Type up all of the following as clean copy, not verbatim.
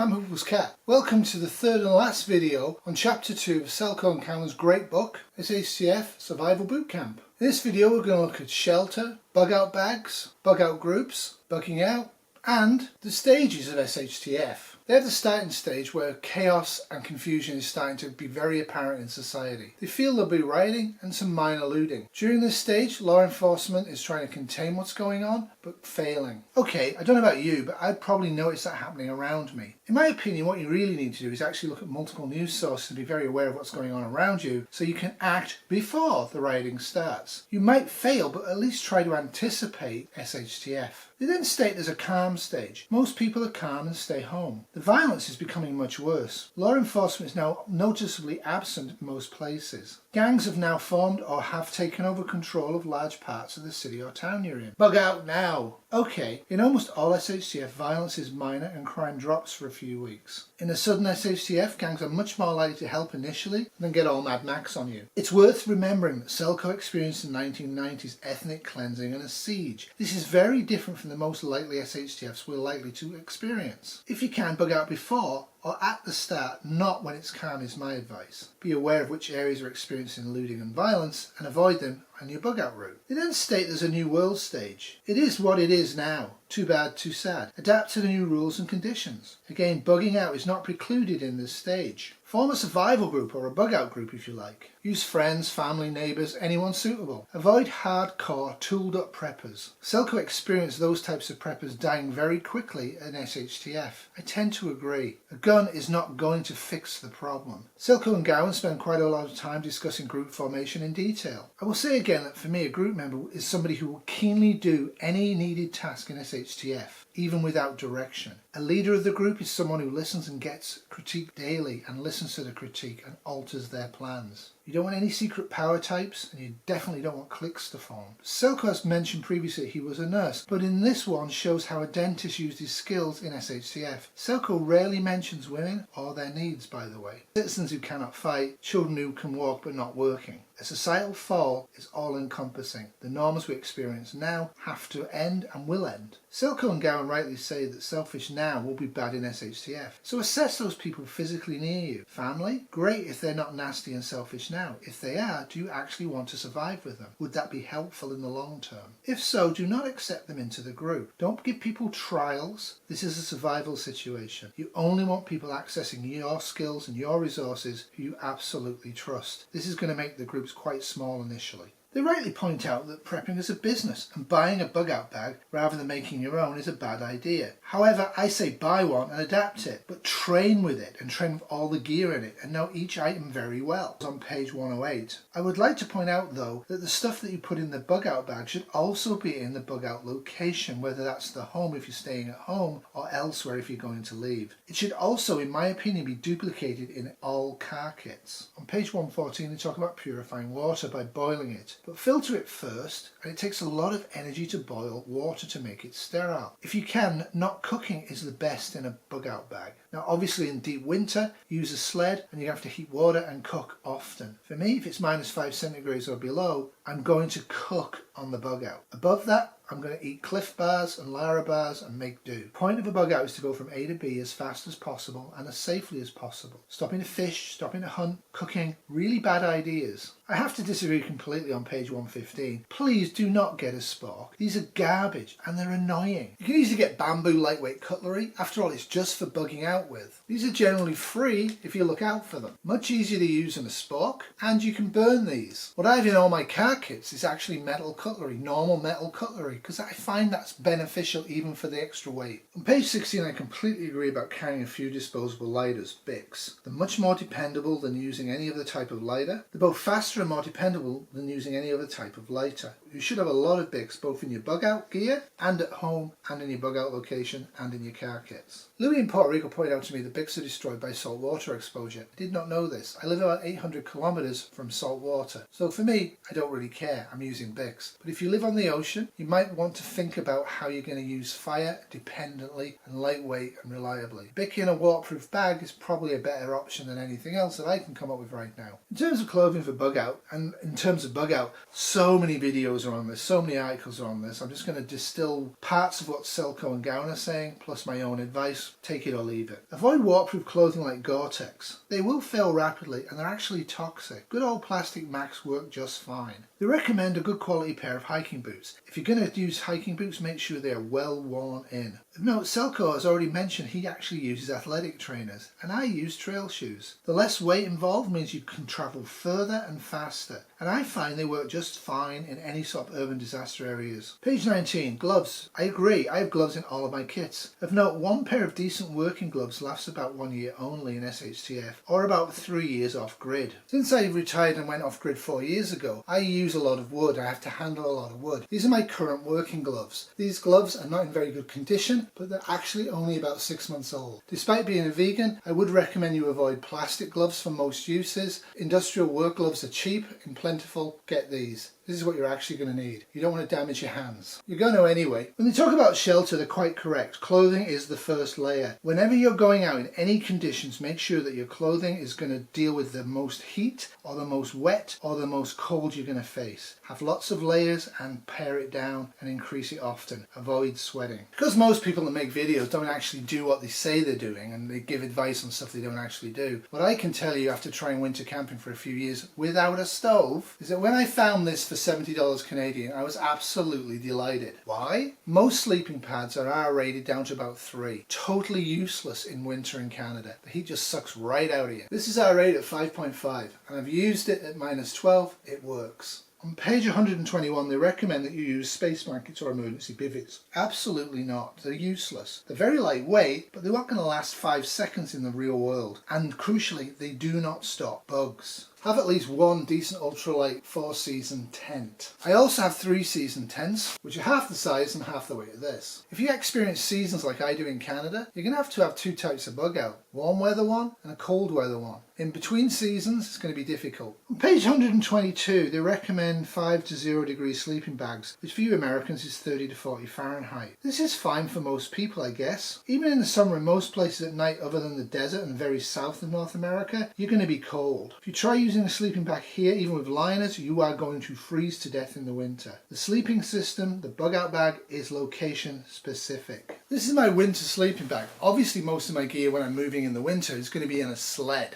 I'm Huples Cat. Welcome to the third and last video on chapter 2 of Selco Cowern's great book, SHTF Survival Boot Camp. In this video we're going to look at shelter, bug out bags, bug out groups, bugging out, and the stages of SHTF. They're the starting stage where chaos and confusion is starting to be very apparent in society. They feel there'll be rioting and some minor looting. During this stage, law enforcement is trying to contain what's going on, but failing. Okay, I don't know about you, but I'd probably notice that happening around me. In my opinion, what you really need to do is actually look at multiple news sources and be very aware of what's going on around you so you can act before the rioting starts. You might fail, but at least try to anticipate SHTF. They then state there's a calm stage. Most people are calm and stay home. The violence is becoming much worse. Law enforcement is now noticeably absent in most places. Gangs have now formed or have taken over control of large parts of the city or town you're in. Bug out now! Okay, in almost all SHTF, violence is minor and crime drops for a few weeks. In a sudden SHTF, gangs are much more likely to help initially than get all Mad Max on you. It's worth remembering that Selco experienced in the 1990s ethnic cleansing and a siege. This is very different from the most likely SHTFs we're likely to experience. If you can, bug out before or at the start, not when it's calm, is my advice. Be aware of which areas are experiencing looting and violence and avoid them on your bug out route. They then state there's a new world stage. It is what it is now. Too bad, too sad. Adapt to the new rules and conditions. Again, bugging out is not precluded in this stage. Form a survival group or a bug out group if you like. Use friends, family, neighbours, anyone suitable. Avoid hardcore, tooled up preppers. Selco experienced those types of preppers dying very quickly in SHTF. I tend to agree. A gun is not going to fix the problem. Selco and Cowern spend quite a lot of time discussing group formation in detail. I will say again that for me a group member is somebody who will keenly do any needed task in SHTF, even without direction. A leader of the group is someone who listens and gets critique daily and listens to the critique and alters their plans. You don't want any secret power types, and you definitely don't want cliques to form. Selco has mentioned previously he was a nurse, but in this one shows how a dentist used his skills in SHTF. Selco rarely mentions women or their needs, by the way. Citizens who cannot fight, children who can walk but not working. A societal fall is all-encompassing. The norms we experience now have to end and will end. Selco and Cowern rightly say that selfish now will be bad in SHTF. So assess those people physically near you. Family? Great if they're not nasty and selfish now. If they are, do you actually want to survive with them? Would that be helpful in the long term? If so, do not accept them into the group. Don't give people trials. This is a survival situation. You only want people accessing your skills and your resources who you absolutely trust. This is going to make the groups quite small initially. They rightly point out that prepping is a business and buying a bug out bag rather than making your own is a bad idea. However, I say buy one and adapt it, but train with it and train with all the gear in it and know each item very well. It's on page 108. I would like to point out though that the stuff that you put in the bug out bag should also be in the bug out location, whether that's the home if you're staying at home or elsewhere if you're going to leave. It should also, in my opinion, be duplicated in all car kits. On page 114 they talk about purifying water by boiling it. But filter it first, and it takes a lot of energy to boil water to make it sterile. If you can, not cooking is the best in a bug out bag. Now obviously in deep winter, use a sled and you have to heat water and cook often. For me, if it's -5 centigrades or below, I'm going to cook on the bug out. Above that, I'm going to eat Cliff bars and Lara bars and make do. Point of a bug out is to go from A to B as fast as possible and as safely as possible. Stopping to fish, stopping to hunt, cooking, really bad ideas. I have to disagree completely on page 115. Please do not get a spork. These are garbage and they're annoying. You can easily get bamboo lightweight cutlery. After all, it's just for bugging out with. These are generally free if you look out for them. Much easier to use than a spork, and you can burn these. What I have in all my car kits is actually metal cutlery, normal metal cutlery, because I find that's beneficial even for the extra weight. On page 16 I completely agree about carrying a few disposable lighters, Bics. They're much more dependable than using any other type of lighter. They're both faster and more dependable than using any other type of lighter. You should have a lot of Bics both in your bug out gear and at home and in your bug out location and in your car kits. Louis in Puerto Rico pointed out to me that Bics are destroyed by salt water exposure. I did not know this. I live about 800 kilometers from salt water. So for me, I don't really care. I'm using Bics. But if you live on the ocean, you might might want to think about how you're going to use fire dependently and lightweight and reliably. Bicky in a waterproof bag is probably a better option than anything else that I can come up with right now. In terms of clothing for bug out, and in terms of bug out, so many videos are on this, so many articles are on this. I'm just going to distill parts of what Selco and Cowern are saying, plus my own advice. Take it or leave it. Avoid waterproof clothing like Gore-Tex. They will fail rapidly and they're actually toxic. Good old plastic Max work just fine. They recommend a good quality pair of hiking boots. If you're going to use hiking boots, make sure they are well worn in. Note, Selco has already mentioned he actually uses athletic trainers, and I use trail shoes. The less weight involved means you can travel further and faster, and I find they work just fine in any sort of urban disaster areas. Page 19, gloves. I agree, I have gloves in all of my kits. Of note, one pair of decent working gloves lasts about 1 year only in SHTF, or about 3 years off grid. Since I retired and went off grid 4 years ago, I use a lot of wood. I have to handle a lot of wood. These are my current working gloves. These gloves are not in very good condition, but they're actually only about 6 months old. Despite being a vegan, I would recommend you avoid plastic gloves for most uses. Industrial work gloves are cheap and plentiful. Get these. This is what you're actually going to need. You don't want to damage your hands. You're going to anyway. When they talk about shelter, they're quite correct. Clothing is the first layer. Whenever you're going out in any conditions, make sure that your clothing is going to deal with the most heat or the most wet or the most cold you're going to face. Have lots of layers and pare it down and increase it often. Avoid sweating. Because most people that make videos don't actually do what they say they're doing and they give advice on stuff they don't actually do. What I can tell you after trying winter camping for a few years without a stove is that when I found this for $70 Canadian, I was absolutely delighted. Why? Most sleeping pads are R-rated down to about 3. Totally useless in winter in Canada. The heat just sucks right out of you. This is R-rated at 5.5 and I've used it at -12. It works. On page 121, they recommend that you use space blankets or emergency bivets. Absolutely not. They're useless. They're very lightweight, but they're not going to last 5 seconds in the real world. And crucially, they do not stop bugs. Have at least one decent ultralight 4-season tent. I also have 3-season tents, which are half the size and half the weight of this. If you experience seasons like I do in Canada, you're going to have 2 types of bug out. Warm weather one and a cold weather one. In between seasons, it's going to be difficult. On page 122, they recommend 5 to 0 degree sleeping bags, which for you Americans is 30 to 40 Fahrenheit. This is fine for most people, I guess. Even in the summer in most places at night other than the desert and very south of North America, you're going to be cold. If you try using a sleeping bag here, even with liners, you are going to freeze to death in the winter. The sleeping system, the bug out bag, is location specific. This is my winter sleeping bag. Obviously most of my gear when I'm moving in the winter is going to be in a sled.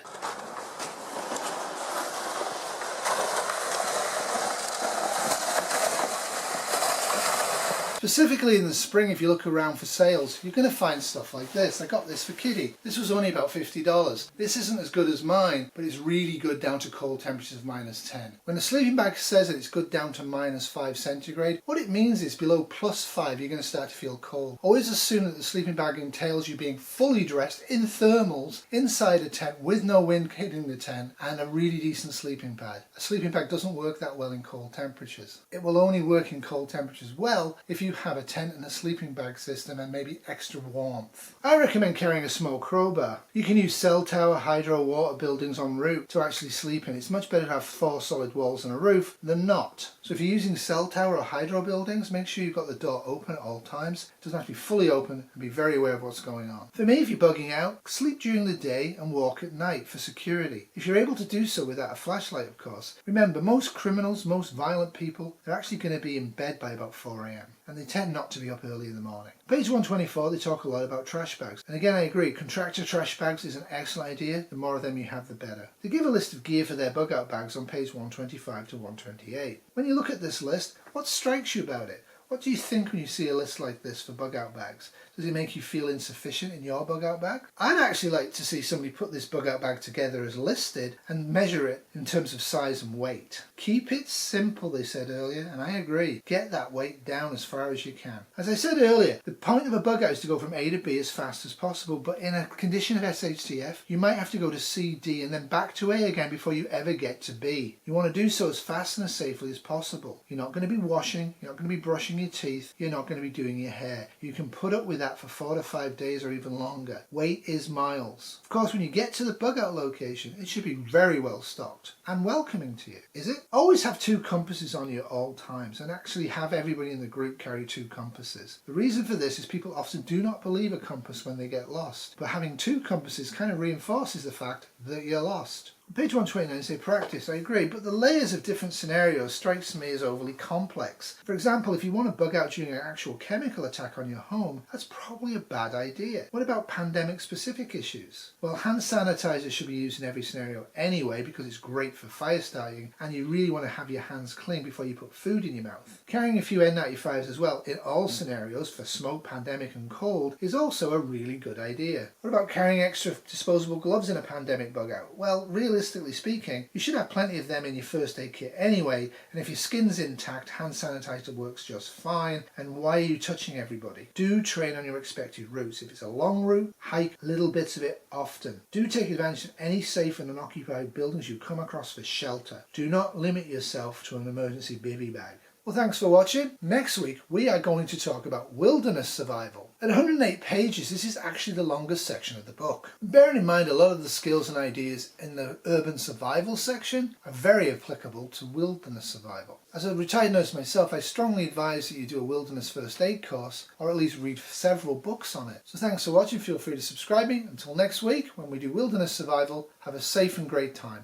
Specifically in the spring, if you look around for sales, you're going to find stuff like this. I got this for Kitty. This was only about $50. This isn't as good as mine, but it's really good down to cold temperatures of -10. When the sleeping bag says that it's good down to -5 centigrade, what it means is below +5 you're going to start to feel cold. Always assume that the sleeping bag entails you being fully dressed in thermals inside a tent with no wind hitting the tent and a really decent sleeping pad. A sleeping bag doesn't work that well in cold temperatures. It will only work in cold temperatures well if you have a tent and a sleeping bag system and maybe extra warmth. I recommend carrying a small crowbar. You can use cell tower, hydro, water buildings en route to actually sleep in. It's much better to have 4 solid walls and a roof than not. So if you're using cell tower or hydro buildings, make sure you've got the door open at all times. It doesn't have to be fully open and be very aware of what's going on. For me, if you're bugging out, sleep during the day and walk at night for security. If you're able to do so without a flashlight, of course. Remember, most criminals, most violent people, they're actually going to be in bed by about 4 AM. And they tend not to be up early in the morning. Page 124, they talk a lot about trash bags. And again, I agree, contractor trash bags is an excellent idea. The more of them you have, the better. They give a list of gear for their bug out bags on page 125 to 128. When you look at this list, what strikes you about it? What do you think when you see a list like this for bug out bags? Does it make you feel insufficient in your bug out bag? I'd actually like to see somebody put this bug out bag together as listed and measure it in terms of size and weight. Keep it simple, they said earlier, and I agree. Get that weight down as far as you can. As I said earlier, the point of a bug out is to go from A to B as fast as possible, but in a condition of SHTF, you might have to go to C, D, and then back to A again before you ever get to B. You want to do so as fast and as safely as possible. You're not going to be washing, you're not going to be brushing brushing your teeth, you're not going to be doing your hair. You can put up with that for 4 to 5 days or even longer. Weight is miles. Of course, when you get to the bug out location, it should be very well stocked and welcoming to you. Is it? Always have 2 compasses on you at all times, and actually have everybody in the group carry 2 compasses. The reason for this is people often do not believe a compass when they get lost, but having 2 compasses kind of reinforces the fact that you're lost. Page 129 say practice, I agree, but the layers of different scenarios strikes me as overly complex. For example, if you want to bug out during an actual chemical attack on your home, that's probably a bad idea. What about pandemic specific issues? Well, hand sanitizer should be used in every scenario anyway because it's great for fire starting and you really want to have your hands clean before you put food in your mouth. Carrying a few N95s as well in all scenarios for smoke, pandemic and cold is also a really good idea. What about carrying extra disposable gloves in a pandemic bug out? Well, realistically speaking, you should have plenty of them in your first aid kit anyway, and if your skin's intact, hand sanitizer works just fine. And why are you touching everybody? Do train on your expected routes. If it's a long route, hike little bits of it often. Do take advantage of any safe and unoccupied buildings you come across for shelter. Do not limit yourself to an emergency bivvy bag. Well, thanks for watching. Next week we are going to talk about wilderness survival. At 108 pages, this is actually the longest section of the book. Bearing in mind a lot of the skills and ideas in the urban survival section are very applicable to wilderness survival. As a retired nurse myself, I strongly advise that you do a wilderness first aid course or at least read several books on it. So thanks for watching. Feel free to subscribe me. Until next week when we do wilderness survival, have a safe and great time.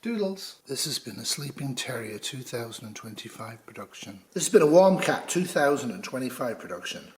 Doodles. This has been a Sleeping Terrier 2025 production. This has been a Warm Cat 2025 production.